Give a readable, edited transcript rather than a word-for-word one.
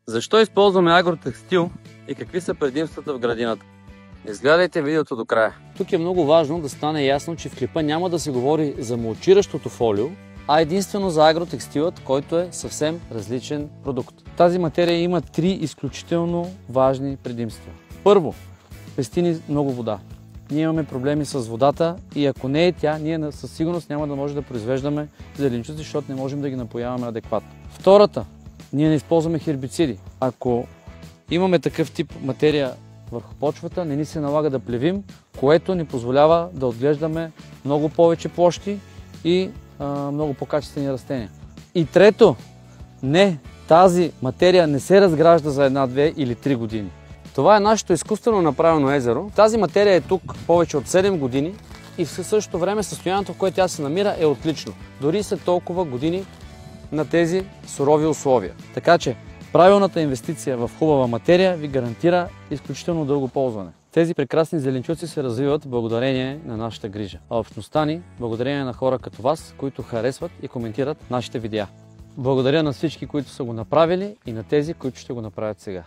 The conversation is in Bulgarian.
Защо използваме агротекстил и какви са предимствата в градината? Изгледайте видеото до края. Тук е много важно да стане ясно, че в клипа няма да се говори за мулчиращото фолио, а единствено за агротекстилът, който е съвсем различен продукт. Тази материя има 3 изключително важни предимства. Първо, пести ни много вода. Ние имаме проблеми с водата и ако не е тя, ние със сигурност няма да може да произвеждаме зеленчуци, защото не можем да ги напояваме адекватно. Втората, ние не използваме хербициди. Ако имаме такъв тип материя върху почвата, не ни се налага да плевим, което ни позволява да отглеждаме много повече площи и много по-качествени растения. И трето, тази материя не се разгражда за 1, 2 или 3 години. Това е нашето изкуствено направено езеро. Тази материя е тук повече от 7 години и в същото време състоянието, в което тя се намира, е отлично. Дори след толкова години на тези сурови условия. Така че правилната инвестиция в хубава материя ви гарантира изключително дълго ползване. Тези прекрасни зеленчуци се развиват благодарение на нашата грижа. А общността ни, благодарение на хора като вас, които харесват и коментират нашите видеа. Благодаря на всички, които са го направили и на тези, които ще го направят сега.